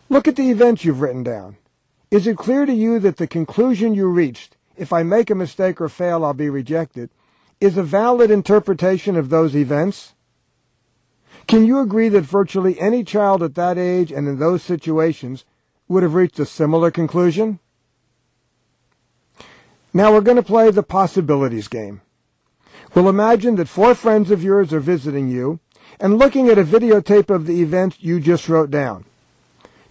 Look at the events you've written down. Is it clear to you that the conclusion you reached, if I make a mistake or fail, I'll be rejected, is a valid interpretation of those events? Can you agree that virtually any child at that age and in those situations would have reached a similar conclusion? Now we're going to play the possibilities game. We'll imagine that 4 friends of yours are visiting you and looking at a videotape of the events you just wrote down.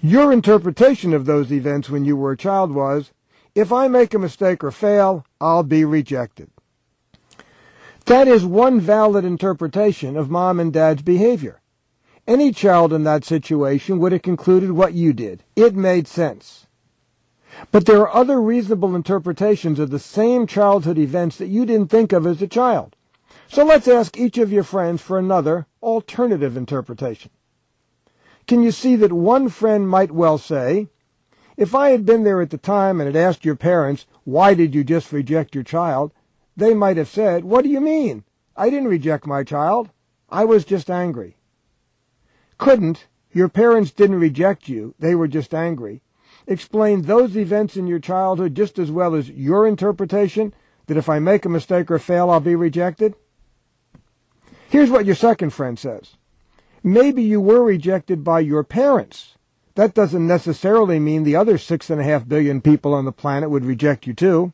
Your interpretation of those events when you were a child was, if I make a mistake or fail, I'll be rejected. That is one valid interpretation of Mom and Dad's behavior. Any child in that situation would have concluded what you did. It made sense. But there are other reasonable interpretations of the same childhood events that you didn't think of as a child. So let's ask each of your friends for another alternative interpretation. Can you see that one friend might well say, if I had been there at the time and had asked your parents, why did you just reject your child? They might have said, what do you mean? I didn't reject my child. I was just angry. Couldn't, your parents didn't reject you, they were just angry, explain those events in your childhood just as well as your interpretation that if I make a mistake or fail, I'll be rejected? Here's what your second friend says. Maybe you were rejected by your parents. That doesn't necessarily mean the other 6.5 billion people on the planet would reject you too.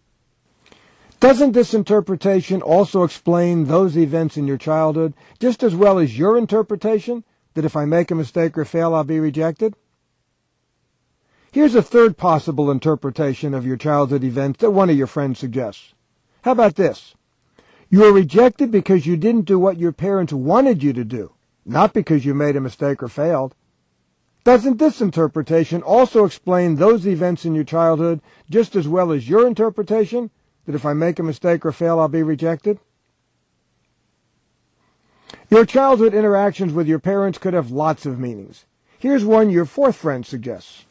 Doesn't this interpretation also explain those events in your childhood just as well as your interpretation that if I make a mistake or fail, I'll be rejected? Here's a third possible interpretation of your childhood events that one of your friends suggests. How about this? You were rejected because you didn't do what your parents wanted you to do, not because you made a mistake or failed. Doesn't this interpretation also explain those events in your childhood just as well as your interpretation that if I make a mistake or fail, I'll be rejected? Your childhood interactions with your parents could have lots of meanings. Here's one your fourth friend suggests.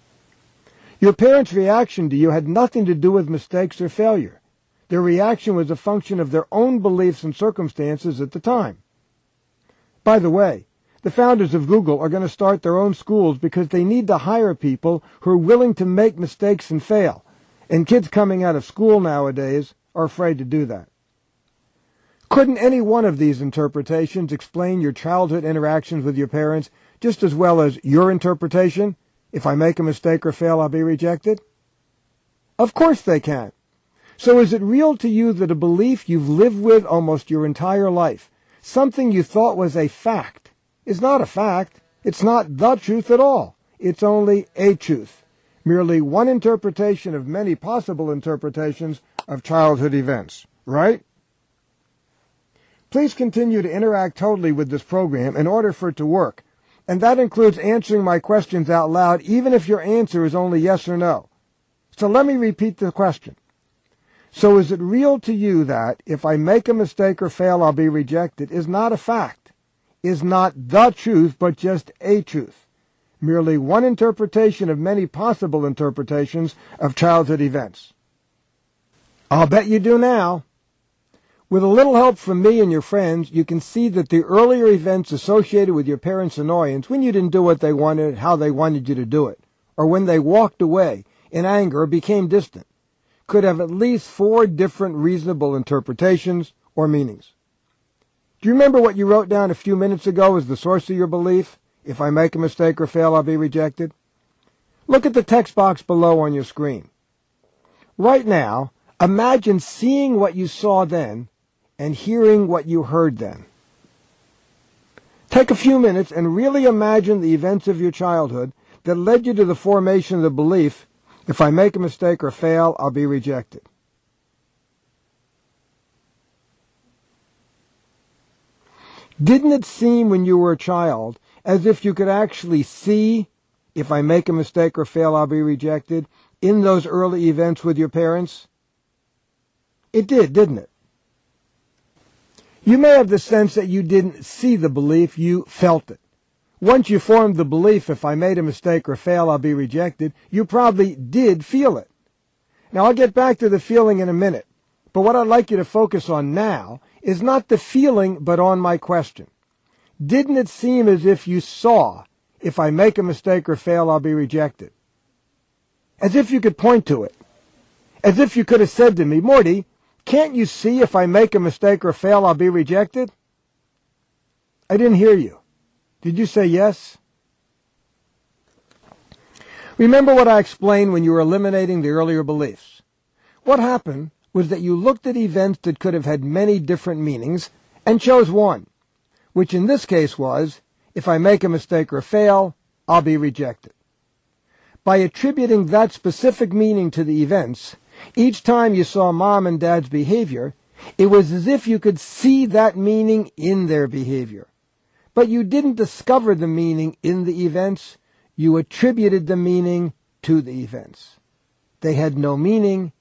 Your parents' reaction to you had nothing to do with mistakes or failure. Their reaction was a function of their own beliefs and circumstances at the time. By the way, the founders of Google are going to start their own schools because they need to hire people who are willing to make mistakes and fail. And kids coming out of school nowadays are afraid to do that. Couldn't any one of these interpretations explain your childhood interactions with your parents just as well as your interpretation? If I make a mistake or fail, I'll be rejected? Of course they can. So is it real to you that a belief you've lived with almost your entire life, something you thought was a fact, is not a fact? It's not the truth at all. It's only a truth, merely one interpretation of many possible interpretations of childhood events, right? Please continue to interact totally with this program in order for it to work, and that includes answering my questions out loud even if your answer is only yes or no. So let me repeat the question. So is it real to you that if I make a mistake or fail, I'll be rejected is not a fact, is not the truth, but just a truth, merely one interpretation of many possible interpretations of childhood events? I'll bet you do now. With a little help from me and your friends, you can see that the earlier events associated with your parents' annoyance, when you didn't do what they wanted, how they wanted you to do it, or when they walked away in anger or became distant, could have at least 4 different reasonable interpretations or meanings. Do you remember what you wrote down a few minutes ago as the source of your belief? If I make a mistake or fail, I'll be rejected? Look at the text box below on your screen. Right now, imagine seeing what you saw then and hearing what you heard then. Take a few minutes and really imagine the events of your childhood that led you to the formation of the belief, if I make a mistake or fail, I'll be rejected. Didn't it seem when you were a child as if you could actually see, if I make a mistake or fail, I'll be rejected, in those early events with your parents? It did, didn't it? You may have the sense that you didn't see the belief, you felt it. Once you formed the belief, if I made a mistake or fail, I'll be rejected, you probably did feel it. Now, I'll get back to the feeling in a minute, but what I'd like you to focus on now is not the feeling, but on my question. Didn't it seem as if you saw, if I make a mistake or fail, I'll be rejected. As if you could point to it. As if you could have said to me, Morty, can't you see if I make a mistake or fail, I'll be rejected? I didn't hear you. Did you say yes? Remember what I explained when you were eliminating the earlier beliefs. What happened was that you looked at events that could have had many different meanings and chose one, which in this case was, if I make a mistake or fail, I'll be rejected. By attributing that specific meaning to the events, each time you saw Mom and Dad's behavior, it was as if you could see that meaning in their behavior. But you didn't discover the meaning in the events, you attributed the meaning to the events. They had no meaning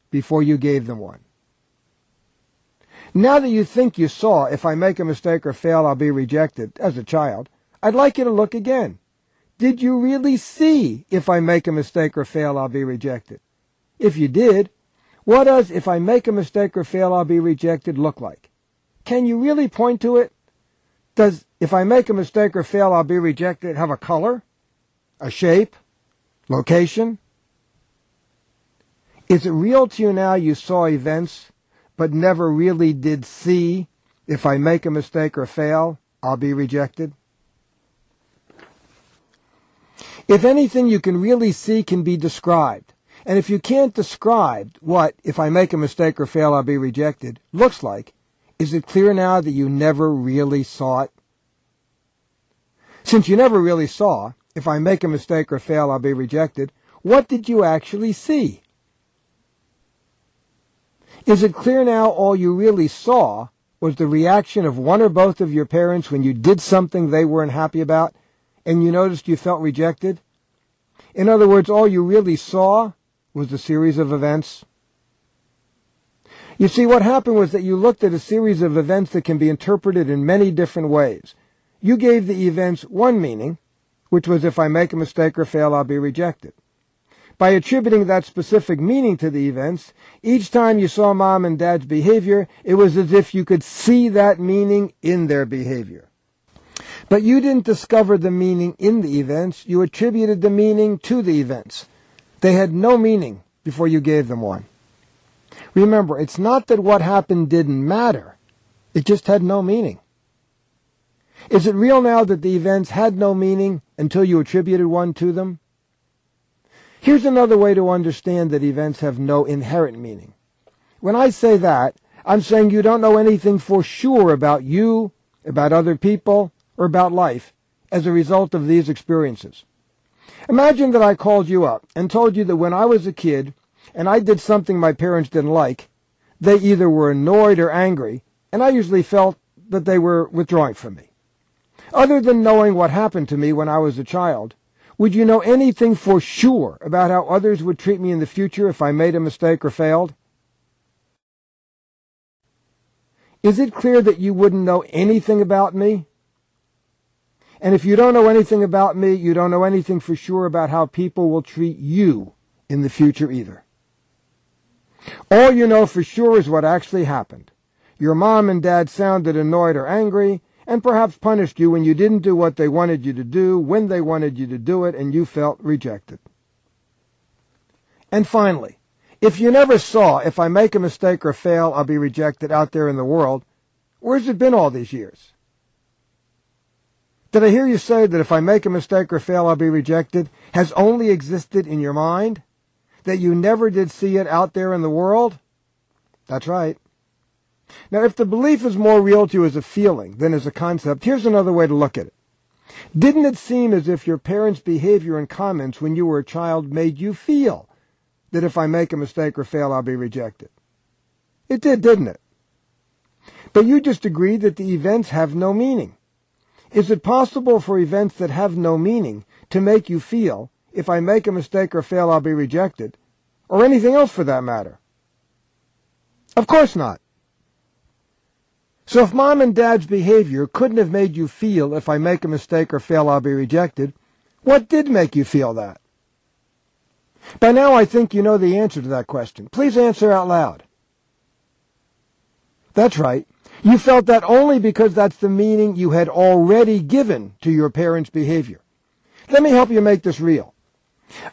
before you gave them one. Now that you think you saw, if I make a mistake or fail, I'll be rejected, as a child, I'd like you to look again. Did you really see, if I make a mistake or fail, I'll be rejected? If you did, what does, if I make a mistake or fail, I'll be rejected look like? Can you really point to it? Does, if I make a mistake or fail, I'll be rejected, have a color, a shape, location? Is it real to you now you saw events, but never really did see, if I make a mistake or fail, I'll be rejected? If anything you can really see can be described, and if you can't describe what, if I make a mistake or fail, I'll be rejected, looks like, is it clear now that you never really saw it? Since you never really saw, if I make a mistake or fail, I'll be rejected, what did you actually see? Is it clear now all you really saw was the reaction of one or both of your parents when you did something they weren't happy about, and you noticed you felt rejected? In other words, all you really saw was a series of events. You see, what happened was that you looked at a series of events that can be interpreted in many different ways. You gave the events one meaning, which was if I make a mistake or fail, I'll be rejected. By attributing that specific meaning to the events, each time you saw Mom and Dad's behavior, it was as if you could see that meaning in their behavior. But you didn't discover the meaning in the events, you attributed the meaning to the events. They had no meaning before you gave them one. Remember, it's not that what happened didn't matter, it just had no meaning. Is it real now that the events had no meaning until you attributed one to them? Here's another way to understand that events have no inherent meaning. When I say that, I'm saying you don't know anything for sure about you, about other people, or about life as a result of these experiences. Imagine that I called you up and told you that when I was a kid and I did something my parents didn't like, they either were annoyed or angry, and I usually felt that they were withdrawing from me. Other than knowing what happened to me when I was a child, would you know anything for sure about how others would treat me in the future if I made a mistake or failed? Is it clear that you wouldn't know anything about me? And if you don't know anything about me, you don't know anything for sure about how people will treat you in the future either. All you know for sure is what actually happened. Your mom and dad sounded annoyed or angry, and perhaps punished you when you didn't do what they wanted you to do, when they wanted you to do it, and you felt rejected. And finally, if you never saw, if I make a mistake or fail, I'll be rejected out there in the world, where's it been all these years? Did I hear you say that if I make a mistake or fail, I'll be rejected, has only existed in your mind? That you never did see it out there in the world? That's right. Now, if the belief is more real to you as a feeling than as a concept, here's another way to look at it. Didn't it seem as if your parents' behavior and comments when you were a child made you feel that if I make a mistake or fail, I'll be rejected? It did, didn't it? But you just agreed that the events have no meaning. Is it possible for events that have no meaning to make you feel, if I make a mistake or fail, I'll be rejected, or anything else for that matter? Of course not. So if mom and dad's behavior couldn't have made you feel, if I make a mistake or fail, I'll be rejected, what did make you feel that? By now I think you know the answer to that question. Please answer out loud. That's right. You felt that only because that's the meaning you had already given to your parents' behavior. Let me help you make this real.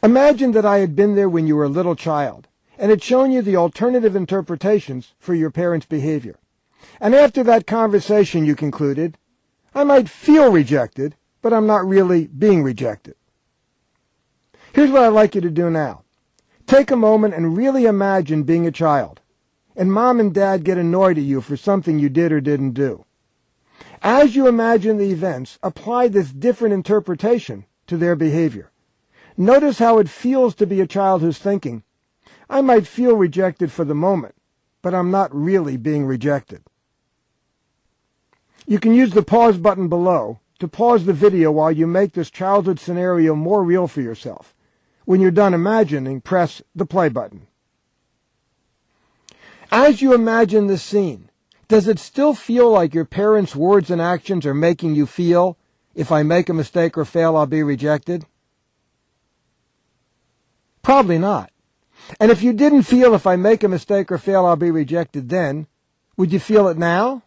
Imagine that I had been there when you were a little child and had shown you the alternative interpretations for your parents' behavior. And after that conversation you concluded, I might feel rejected, but I'm not really being rejected. Here's what I'd like you to do now. Take a moment and really imagine being a child, and mom and dad get annoyed at you for something you did or didn't do. As you imagine the events, apply this different interpretation to their behavior. Notice how it feels to be a child who's thinking, I might feel rejected for the moment, but I'm not really being rejected. You can use the pause button below to pause the video while you make this childhood scenario more real for yourself. When you're done imagining, press the play button. As you imagine this scene, does it still feel like your parents' words and actions are making you feel, if I make a mistake or fail, I'll be rejected? Probably not. And if you didn't feel if I make a mistake or fail, I'll be rejected then, would you feel it now?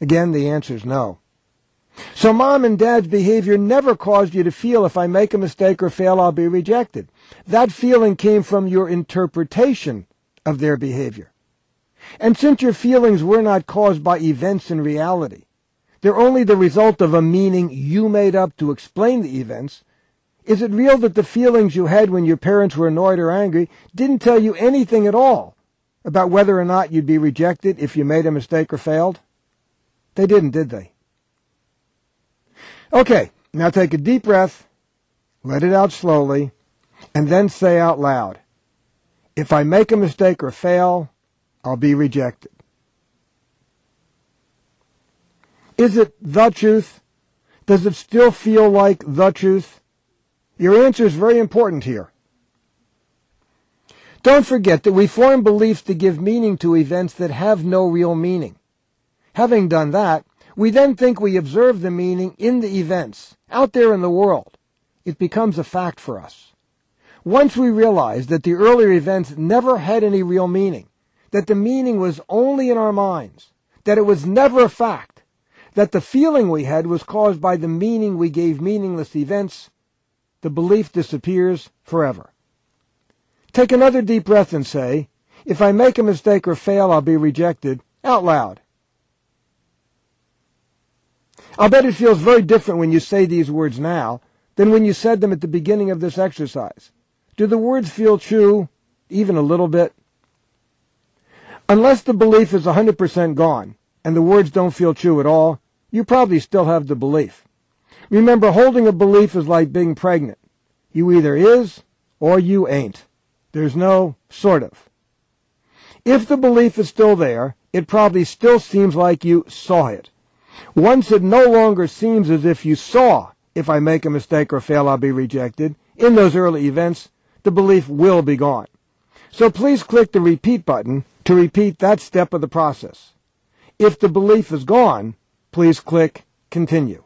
Again, the answer is no. So mom and dad's behavior never caused you to feel if I make a mistake or fail, I'll be rejected. That feeling came from your interpretation of their behavior. And since your feelings were not caused by events in reality, they're only the result of a meaning you made up to explain the events, is it real that the feelings you had when your parents were annoyed or angry didn't tell you anything at all about whether or not you'd be rejected if you made a mistake or failed? They didn't, did they? Okay, now take a deep breath, let it out slowly, and then say out loud, if I make a mistake or fail, I'll be rejected. Is it the truth? Does it still feel like the truth? Your answer is very important here. Don't forget that we form beliefs to give meaning to events that have no real meaning. Having done that, we then think we observe the meaning in the events, out there in the world. It becomes a fact for us. Once we realize that the earlier events never had any real meaning, that the meaning was only in our minds, that it was never a fact, that the feeling we had was caused by the meaning we gave meaningless events, the belief disappears forever. Take another deep breath and say, if I make a mistake or fail, I'll be rejected, out loud. I'll bet it feels very different when you say these words now than when you said them at the beginning of this exercise. Do the words feel true, even a little bit? Unless the belief is 100% gone and the words don't feel true at all, you probably still have the belief. Remember, holding a belief is like being pregnant. You either is or you ain't. There's no sort of. If the belief is still there, it probably still seems like you saw it. Once it no longer seems as if you saw, if I make a mistake or fail, I'll be rejected, in those early events, the belief will be gone. So please click the repeat button to repeat that step of the process. If the belief is gone, please click continue.